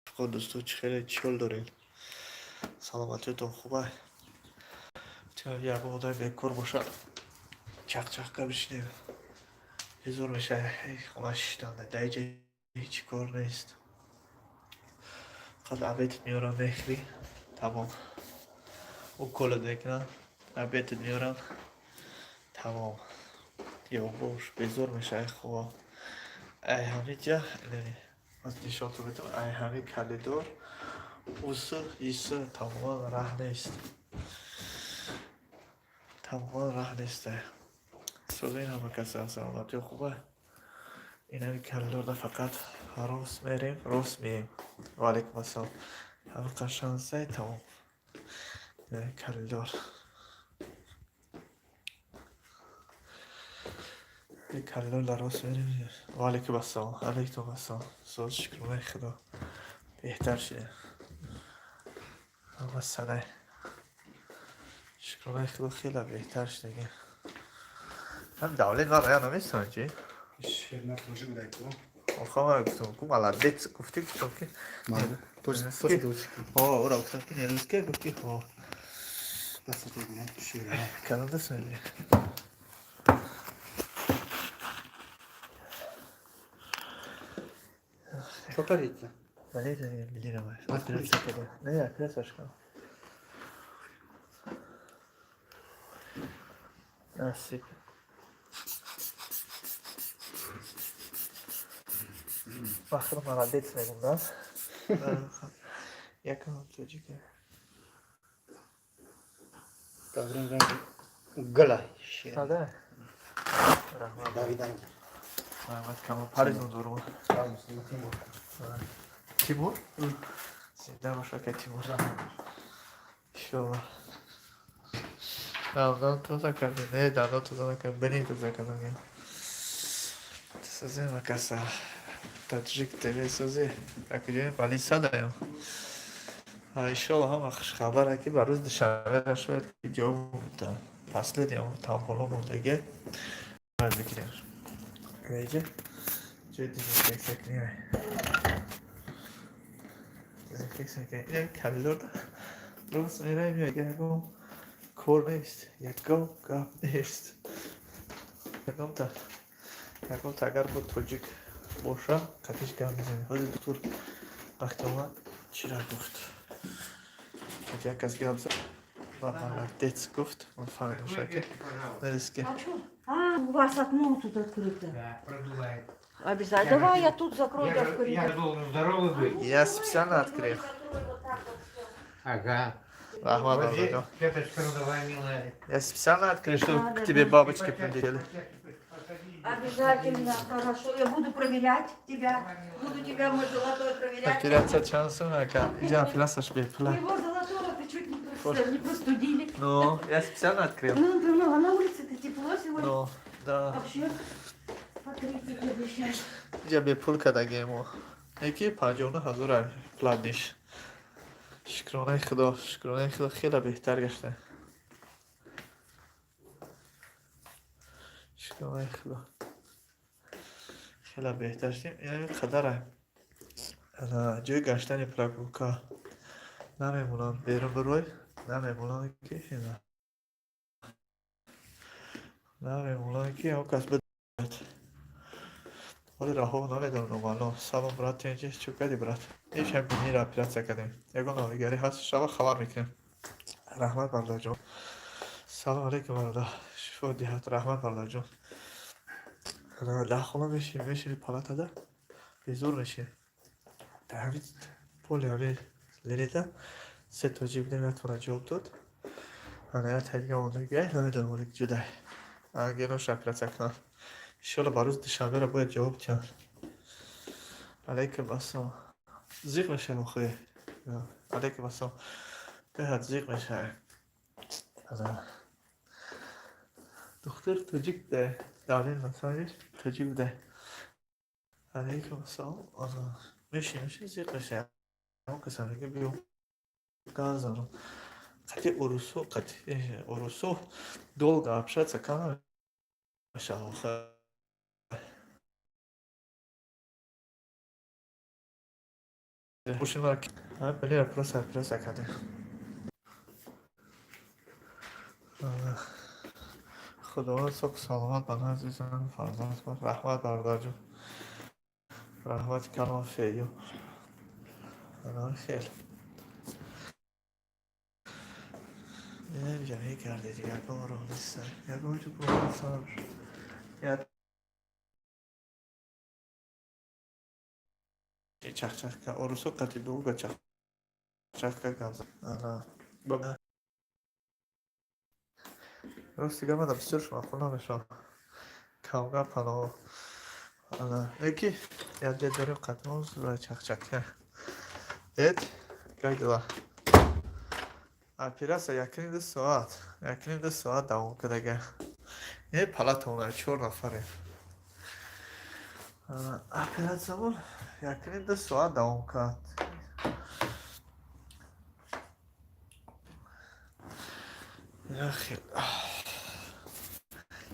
دوستو چیکار دارین؟ سلامتیتون خوبه؟ چرا یه بوده بکر باشه چق بشنیم هزار میشه خونه شیطانه دیگه هیچ کار نیست قد عبیت میارم بخری تمام او کل دیکنه عبیت میارم تمام یا باش بزرگ میشه خواه ای همه جا از نشاتو بدم ای همه کلیدار اوسه ایسه تمام راه نیست تمام راه نیسته سوزین همه کسی از سلامتی خوبه این همه کلیدار ده فقط راست میریم راست میریم و علیکم السلام همه قشنگ زی تمام این همه کلیدار این کلیدار در راست میریم و علیکم السلام علیکم السلام سوز شکر خدا بهتر شده همه سنه شکر خدا خیلی بهتر شده هم دولت ما رأی نمیستن چی؟ شرمت باشه بودای تو آخه گفتم که молодец گفتی که ماده پوزنسکی دوچکی ها اورا گفتم که نیروسکی گفتی ها دست تو بگم شیره کانادا سنی چوکلیت ولی میدونم از درست کرده نه درستش کنم نسی وقتی молодец میگم نه یکم تو چی که تازه رنگ گلا شیر ساده رحمت داویدان رحمت کما پریزون دورم تیمور زنده باشه که تیمور شو دندان تازه کردی نه دندان تازه نکردم بینی تازه کردم سازی مکسر تاجیک تیوی سازی اکیجای ولی ساده ایشالا هم اخش خبره که بر روز دوشنبه شاید که جا بودم فصل دیم تامپولو بودگه باید بگیریم اینجا جای دیگه فکر سکنیه فکر سکنیه اینه کلور روز میره میگه کور نیست یکم گپ نیست یکم تا اگر بود توجیک باشه قطعش گپ میزنی خود دکتر وقتی اومد چی را گفت یک از گپ زد و молодец گفت من فهمیدم شاید نریسکی У вас окно тут открыто. Да, продувает. Обязательно. Давай я тут закрою, Я, да, же, в коридор. я должен здоровый быть. я специально открыл Закрой вот так вот всё. Ага. Рахмат Вот здесь, Бабаджон. Петочка, ну давай, милая. Я специально открыл, чтобы Да, к тебе да. бабочки прилетели. Обязательно, хорошо. Я буду проверять тебя. Буду тебя, мой золотой, проверять. Операция шансом, ака. Иди, филаса шпи, фила. Его золотого ты чуть не простудили. Ну, я специально открыл. Ну, а на улице-то тепло сегодня. Ну, да. Вообще, смотрите, обещаю. Я бы пулка дагему. Эки панҷона ҳазура фладиш. Шукронаи Худо хеле беҳтар гашта. Шукронаи Худо. Хеле беҳтар шудем. Яъне қадара ҷойи гаштани прогулка намемонам берун бирои, намемонам ки ина. Намемонам ки ҳам кас бидояд. Ҳоли раҳо намедонам номалом. Салом брат, ту инҷа чӯ кардӣ брат? Ишам бинира оператсия кардем. Ягон навигари ҳаст, шаба хабар мекунем. Раҳмат барлоҷон. Салом алейкум бародар. Шифо диҳад. Раҳмат барлоҷон. Дар хона мешини палатада безор мешини. Дар ҳамин поли ҳамин лирида се тоҷи будем натвона ҷавоб дод. Ана я тайга мондагия намедонам оли ҷудай. Генош оператсия кунад. Иншалло ба рӯзи душанбера бояд ҷавоб диҳанд. Алейкум ассалом. Зиқ мешавам хоҳе. Алейкум ассалом. Беҳад зиқ мешавам. دختر توجیک ده دارین مثلا توجیک ده علیکم السلام میشه زیق میشه اون کسانی که بیو گازارم قطعی اروسو долго общаться канал پوشین مرا هم بلی پرس کردیم خداوند صبح سلامت بنا عزیزم فرزند کن رحمت برادر جون رحمت کلام فیو خیلی نمیگم هی کرده دیگه اگه رو نیستن یه گوی تو برو صبر یه چخ که اروسو قطعی بگو چخ که گمزم بگه راست دیگه من بسیار شما خونم شما کامگاه پناه یکی یاد داریم قدموز و چخ دید گاید و اپیراسا یکنیم ده ساعت دوام کدگه یه پلاتونه 4 نفره اپیراسمون یکنیم ده ساعت دوام کرد خیلی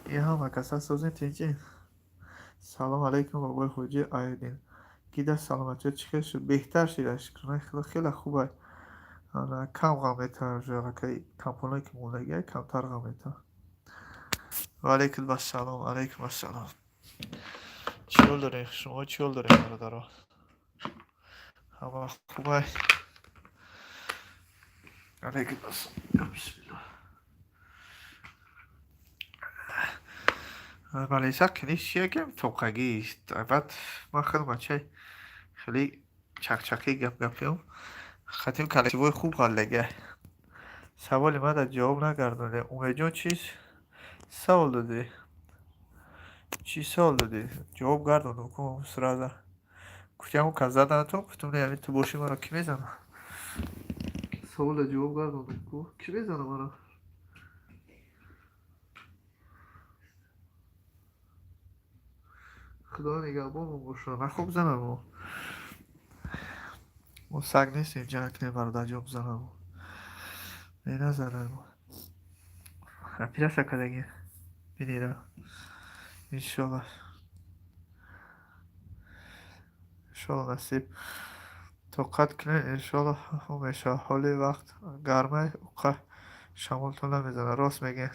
یه همه کسا سازین تیجی سلام علیکم بابای خوجی آیدین گیده سلامتی چیکار شد بهتر شیرش کنه خیلی خوبه کم غمیته جاگه که کمپونایی که مولگه کمتر غمیته و علیکم السلام علیکم السلام چیول دارین شما چیول دارین برادرها همه خوبه علیکم السلام بسم الله ولی سکنیش چیه گم توقعی است بعد ما خیلی چه خیلی چکی گپیم خطیم کلکتیوی خوب حال لگه سوالی من در جواب نگردنده اومه جون چیز سوال داده چی سوال دادی؟ جواب گردون کن سرازه کچه‌مو که زدن تو گفتم نه یعنی تو باشی مرا کی میزنه سوال جواب گردون کن کی میزنه مرا خدا نگهبان باشه من خوب زنم ما سگ نیستیم جنگ نه برادر جواب زنم نه نزنم پیره سکدگی بینیره انشالله انشالله نصیب توقت کنه انشالله همیشه حالی وقت گرمه اوقه شمالتون نمیزنه راست میگه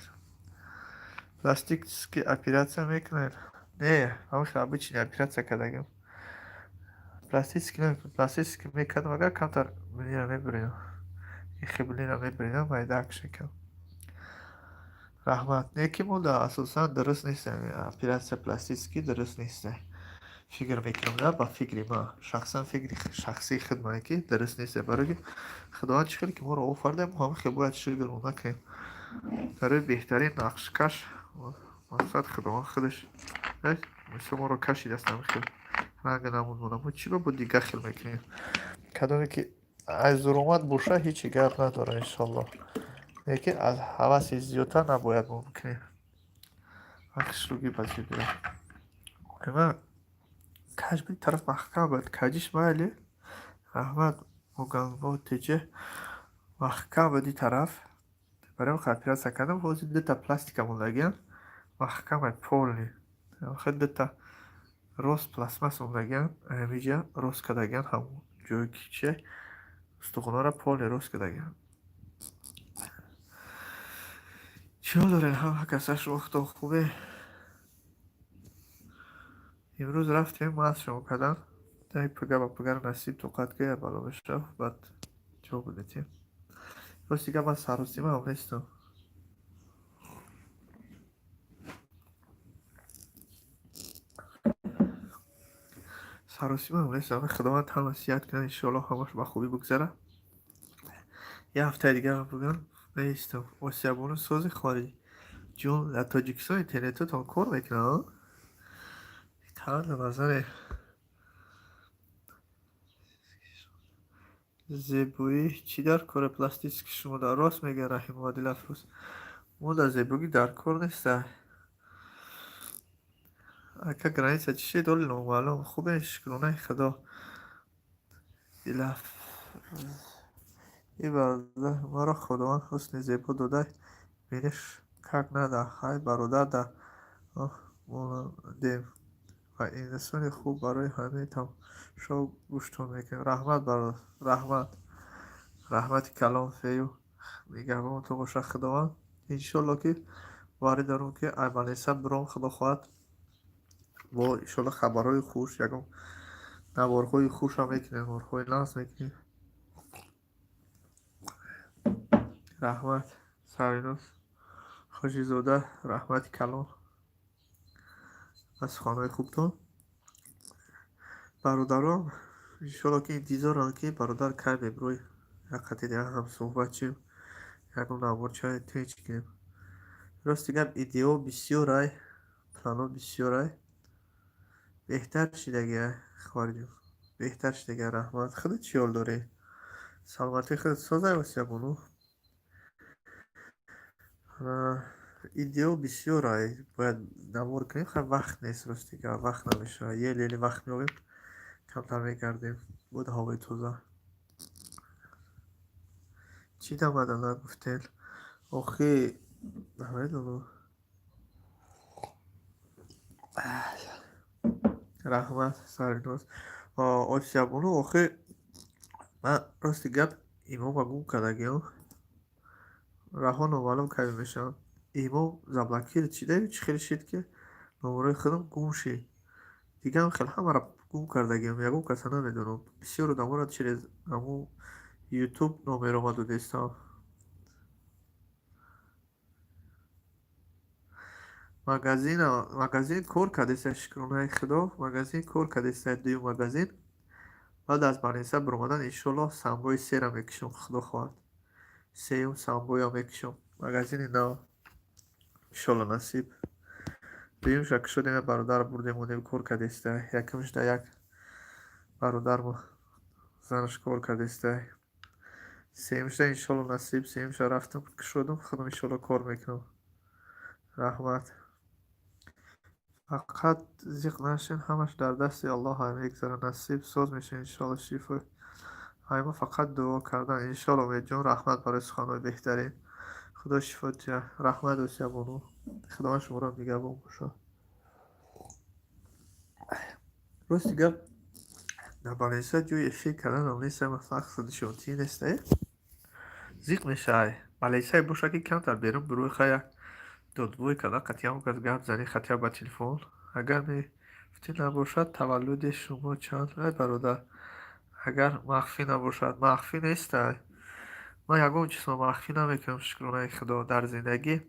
پلاستیک که اپیراتسیا میکنن نه همش обычный операция کردگیم پلاستیک میکردم اگر کمتر بلینا میبرینم این بلینا میبرینم مایدک شکم رحمت نیکی مونده اساسا درست نیست اپیراتسیا پلاستیکی درست نیست فکر میکنم نه با فکری ما شخصا فکری شخصی خدمانی که درست نیست برای خداوند چخیلی که ما رو آفرده ما هم خیلی باید شکر نکنیم برای بهترین نقش کش مقصد خداوند خودش مثل ما رو کشید است خیلی رنگ نمون چی رو با دیگه خیلی میکنیم کدومی که از ظلمت باشه هیچی گرد نداره انشالله لیکن از حواس زیادتر نباید ممکنه وقتش رو پذیر بیرم اما کج بی طرف محکم باید کجیش مالی احمد مگم با تیجه محکم بودی طرف برای خاطر سکندم حوزی دوتا پلاستیکمون لگن محکم پولنی خیلی دوتا روز پلاسماس لگن همیجا روز کدگن همون جوی که چه استخونا را پول روز کدگن چه دارین هم کساش وقت خوبه امروز رفتیم ماست شما کدن دایی پگر نصیب توقت که بالا بشه بعد جو بودیم راستی که من سروسیمه هم نیستم سروسیمه هم نیستم خداوند هم نصیحت کنه انشاءالله همش با خوبی بگذره یه هفته دیگه هم بگم نیستم واسیابون سوز خارجی جون در تاجیکستان اینترنت تا کار میکنه تمام نظر زیبایی چی در کار پلاستیک شما در راست میگه رحیم عادل افروز ما در زیبایی در کار نیسته اکا گرانیسه چیه دولی نمالم خوبه شکرونه خدا دلف ای برادر ما را خداوند حسن زیبا داده بینش کک نده های برادر ده دیم و این انسان خوب برای همه تماشا گوشتون میکنیم. رحمت برادر، رحمت کلام فیو میگم تو باشه خداوند. انشالله که وارد دارم که اولین سب برام خدا خواهد با انشالله خبرهای خوش یکم نوارهای خوش هم میکنیم، نوارهای ناز میکنیم. رحمت سرینوس خوشی زوده، رحمت کلام از خانه خوبتون برادران. انشالله که انتظارم که برادر کردیم روی یک قطعه دیگه هم صحبت چیم یکم نوار چای تیچ کنیم. راستی گم ایدئو بسیار پلانو بسیار بهتر شدگی خواردیم، بهتر شدگی. رحمت خودت چی حال داری؟ سلامتی خودت سازه واسه بونو. ایدئو بسیار باید نوار کنیم، خیلی وقت نیست. راستی که وقت نمیشه، یه لیلی وقت میگیم کمتر میکردیم بود هوای توزه چی دامدن نگفتین آخی نمیدونم. رحمت سریناز آسیابونو آخی من راستی گپ ایمو بگم کدگیم رها نمالم که میشم ایمو زبلکی چی داری چی خیلی شد که نمره خودم گم شی دیگه هم خیلی همه را گم کردگیم یکم کسا نمیدونم بسیار رو دمارد چیز امو یوتیوب نمره آمد و دیستم مگزین کار کردیست شکرونه خدا مگزین کار کردیست دیو مگزین بعد از بانیسه برمادن انشالله سنبای سه را میکشم خدا خواهد سیم سنبای ها میکشم مگزین نه انشالله نصیب دویم شک شدیم برادر بردیم و کار کردیسته یکمش ده یک برادر ما زنش کار کردیسته سیمش ده انشالله نصیب سیمش رفتم شدم خودم انشالله کار میکنم. رحمت فقط زیق نشین همش در دست الله هم یک ذره نصیب ساز میشه انشالله شیفه ما فقط دعا کردن انشالله امید جان رحمت برای سخنهای بهترین خدا شفات جه رحمت و سیابونو خدا شما را میگه باشه. راستی گفت در بالینسا جوی افشی کردن هم نیست هم فقط شونتی نیسته زیق میشه بالینسا باشه که کمتر بیرون بروی خیلی دادبوی کده قطعی هم که گفت زنی خطیه با تلفن اگر میفتی نباشد تولد شما چند ای برادر اگر مخفی نباشد مخفی نیسته من یکم چیز مخفی نمیکنم شکرانه خدا در زندگی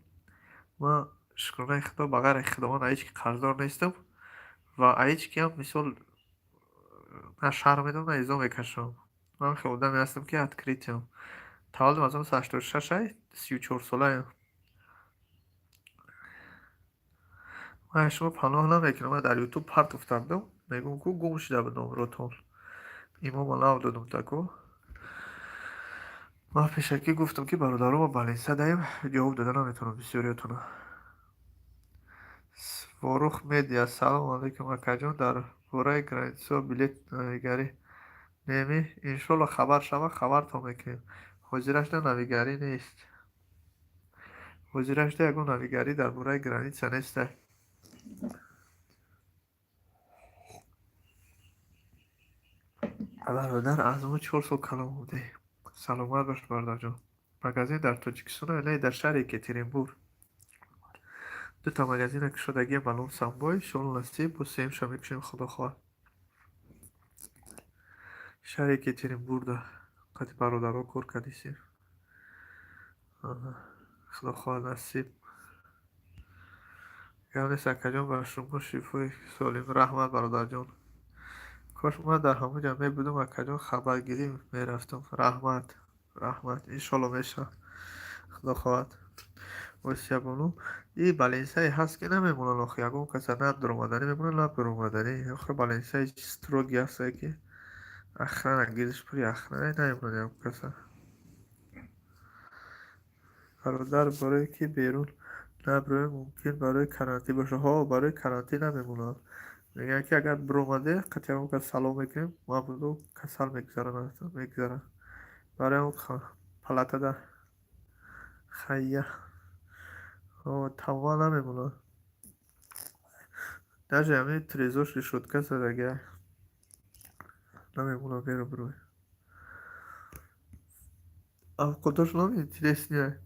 من شکرانه خدا بغیر خدا من هیچ قرضدار نیستم و هیچ کی هم مثال نه شهر میدم نه ایزا میکشم من خیلی آدمی هستم که اتکریتیم تولدم از 1986 34 ساله من شما پناه نمیکنم من در یوتیوب پرت افتادم میگم که گم شده به نمراتون ایمان نو دادم تکو من پیشکی گفتم که برادرم با بالینسه دهیم جواب دادن نمیتونم بسیاریتونم. فاروق میدیا سلام علیکم اکا جان در باره گرانیتسا بلیت نویگری نمی انشالله خبر شما خبر تا میکنیم حضیرش نه نویگری نیست حضیرش ده یکون نویگری در باره گرانیتسا نیسته برادر از اون 4 سال کلام بوده سلامت باش برادر جان مگزین در تاجیکستان الی در شهر یکترینبور دو تا مگزین که شدگی ملون سنبای شال نصیب و سیم شمیکشیم خدا خواه شهر یکترینبور ده قطع برادر ها کار کردیسیم خدا خواه نصیب یعنی سکه جان بر شما شیفای سالیم رحمت برادر جان کاش من در همه جمعه بودم اکا جان خبرگیری میرفتم رحمت انشالله میشه خدا خواهد وسیابونو این بالینسای هست که نمیمونن آخه یکم کسا نه در اومدنی میمونن نه پر اومدنی آخه بالینسای ستروگی هسته که اخران انگیزش پوری اخرانه نمیمونن یکم کسا برادر برای که بیرون نبروی ممکن برای کرانتی باشه ها برای کرانتی نمیمونن میگن که اگر برومده قطعا اون که سلام میکنیم ما بودو کسل میگذارن برای اون پلاته در خیه تمام نمیمونن Даже همین تریزوش решетка زدگه نمیمونه بیرو بروی а خودشون интереснее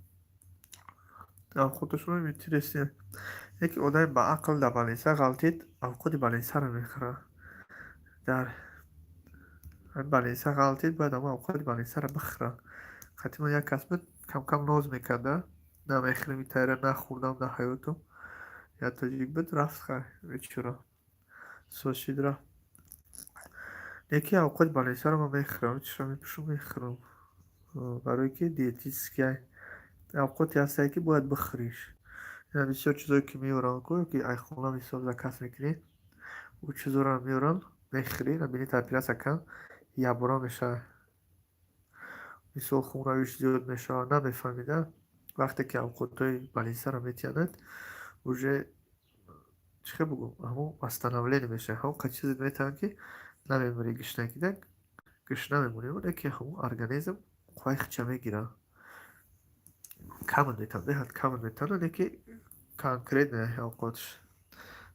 а خودشون интереснее یکی آدم با عقل در بالینسا غلطید خود بالینسا رو میخوره در بالینسا غلطید باید اما خود بالینسا رو بخوره خطی من یک کس بود کم کم ناز میکرده نمیخری میتایره نخوردم در حیاتو یا تاجیک بود رفت خواهی چرا سوشید را یکی اوقات بالینسا رو من میخورم چرا میپشو میخورم برای که دیتیسکه اوقاتی هسته که باید بخوریش یعنی بسیار چیزایی که میورن که ای خونه میساز کس میکنی او چیزا رو میورن میخوری نبینی تپیره سکن یا برا میشه مثال خونه‌اش زیاد میشه نمیفهمیده وقتی که اوقاتای بالینسا رو میتیاند اوجه چه بگم همون واستانولی میشه همون چیزی میتونن که نمیمونی گشنه کدک گشنه میمونی اونه که همون ارگانیزم خواهی چه میگیره کامل میتونه دهد کامل میتونه که کانکریت نه اوقاتش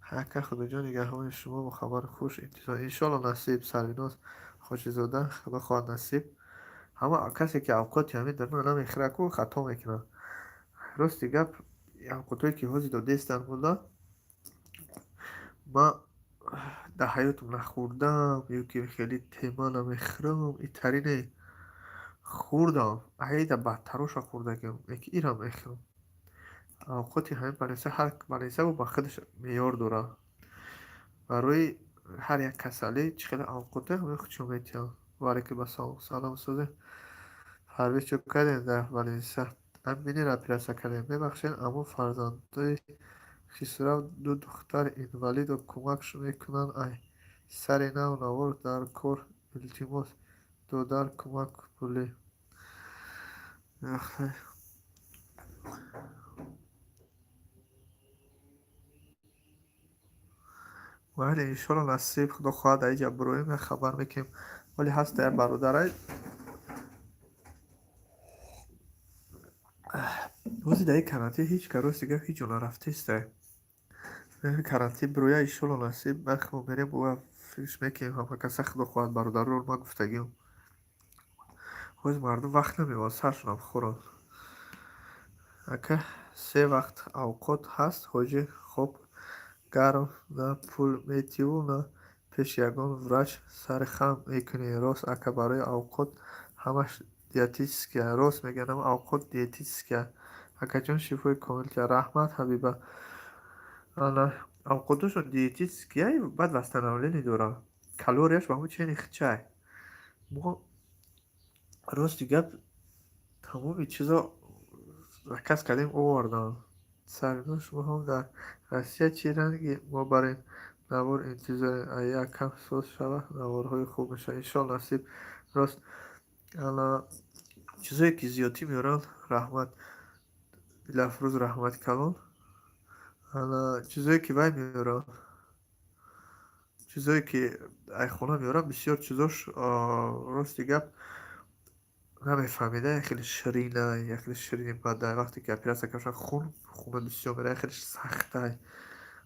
حکه خدا جان نگهبان شما با خبر خوش انتظار انشالله نصیب سریناز خوش زاده خدا خواهد نصیب همه کسی که اوقات همین در من نمیخره کو خطا میکنه راستی گپ اوقاتایی که حوزی داده استانبول ما در حیاتم نخوردم یا که خیلی تیما نمیخرم این ترینه خوردم عیده بدتروش خوردگم یکی ایرم میخرم اوقاتی همین بلیسه هر بلیسه با خودش میار دوره برای هر یک کسالی چخیلی اوقاته همه خودشو میتیم ولی که با سلام سازه هر چو کردین در بلیسه هم بینی را پیرسه کردیم ببخشین اما فرزندای خیسرا دو دختر اینوالید و کمکش میکنن ای سر نو نوار در کار التیماس دو در کمک پولی ولی انشالله نصیب خدا خواهد ایجا برویم خبر میکنیم ولی هست در برادرای روزی در کرانتی هیچ کروس دیگه هیچ جونا رفته است کرانتی برویا انشالله نصیب بخم میریم و فیش میکنیم همه کسی خدا خواهد برادر رو ما گفتگیم روز مردم وقت نمیواد سرشون خورن اگه سه وقت اوقات هست حاجی خوب گرم نه پول میتیو نه پیش یگان وراج سر خم میکنی راست اگه برای اوقات همش دیتیسکه راست میگنم اوقات دیتیسکه اگه جان شیفوی کامل که رحمت حبیبه انا اوقاتشون دیتیسکه بعد وستنولی نداره کالوریش با همون چه نیخچه ما راست گپ تمام چیزا کس کردیم آوردن سرنا شما هم در روسیه چی رنگی ما برای نوار انتظار یک کم سوز شود نوارهای خوب میشه انشالله نصیب راست الان چیزایی که زیادی میارن رحمت لفروز رحمت کلان الان چیزایی که بای میارن چیزایی که ای خونه میارن بسیار چیزاش راستی گپ نمیفهمیده خیلی شیرینه خیلی شیرین بده وقتی که پیرسه کشن خون بسیار میره خیلی سخته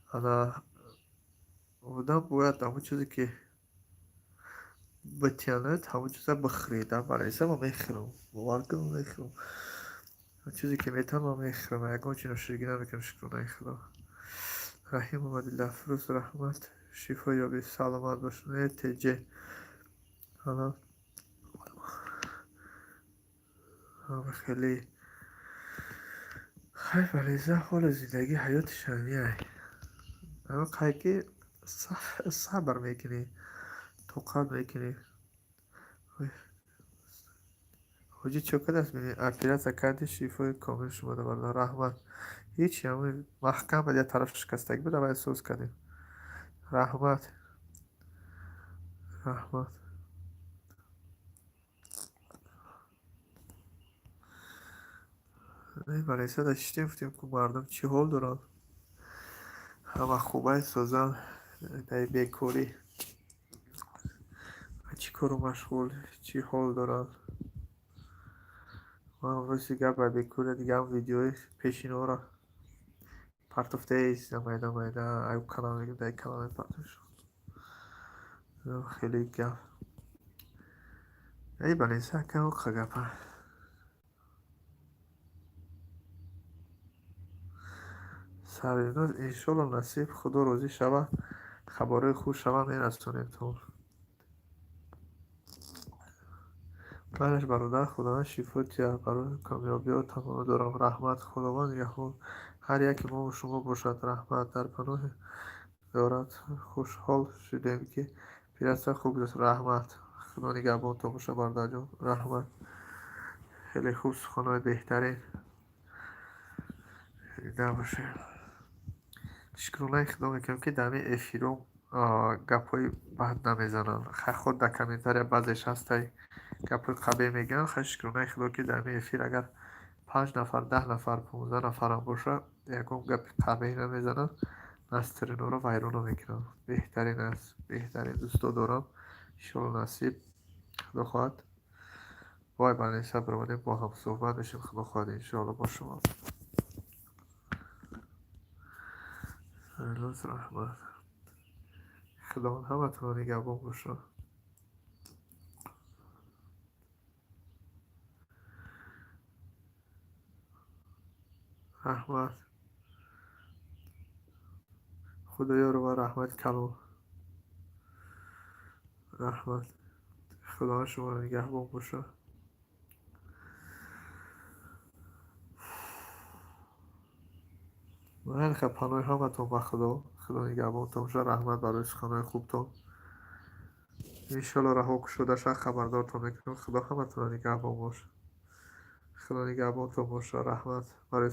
حالا آدم باید همون چیزی که بتیاند همون چیزا بخریدم برای ایسا ما میخرم باورکن ما میخرم چیزی که میتونم ما میخرم اگه چی نشرگی نمیکنم شکر نمیخرم رحیم اومدی لفروز رحمت شفا یابی سلامت باشونه تجه حالا همه خیلی خیلی بلیزه حال زندگی حیات شمیه اما قیقی صبر میکنی توقت میکنی حاجی چوکت است میبینی اپیرت کردی شیفای کامل شما ده برده رحمت هیچی همون محکم باید یه طرف شکستگی بده باید سوز کردیم رحمت رحمت نه برای سه داشتیم فتیم که مردم چی حال دارن همه خوبه سوزن در بیکوری چی کارو مشغول چی حال دارن من امروز دیگه با بیکوری دیگه هم ویدیوی پیشین ها را پرتوفته ایست میدان میدان ایو کلام میگم دای کلام پرتوش خیلی گپ ای بله سکه و خگپه سریناز انشالله نصیب خدا روزی شوه خبرهای خوب شوه میرسونیم تو بعدش برادر خداوند شفا تیه برای کامیابی و تمام دارم رحمت خداوند یهو هر یک ما و شما باشد رحمت در پناه دارد خوشحال شدیم که پیرسته خوب است رحمت خدا نگهبان تو باشه برادر جان رحمت خیلی خوب سخنهای بهترین شنیده باشه شکرونه خدا میکنم که دمی افیرو گپای بد نمیزنن خود در کامنتاری بعضش هسته گپای قبیه میگن شکرونه خدا که دمی افیر اگر 5 نفر 10 نفر 15 نفر هم باشه یکم گپ قبیه نمیزنن نسترین رو ویرونو میکنن بهترین است بهترین دوستو دارم انشالله نصیب خدا خواهد وای بله شب رو با هم صحبت بشیم خدا خواهد انشالله با شما روز رحمت خدا همه تو رو نگهبان باشه رحمت خدایا رو و رحمت کلو رحمت خدا شما رو نگهبان باشه من خب پناه همتون با خدا نگهبان تو باشه رحمت برای سخنهای خوبتون انشالله رها شده شد خبردارتون میکنم خدا همتون رو نگهبان باشه خدا نگهبان تو باشه رحمت برای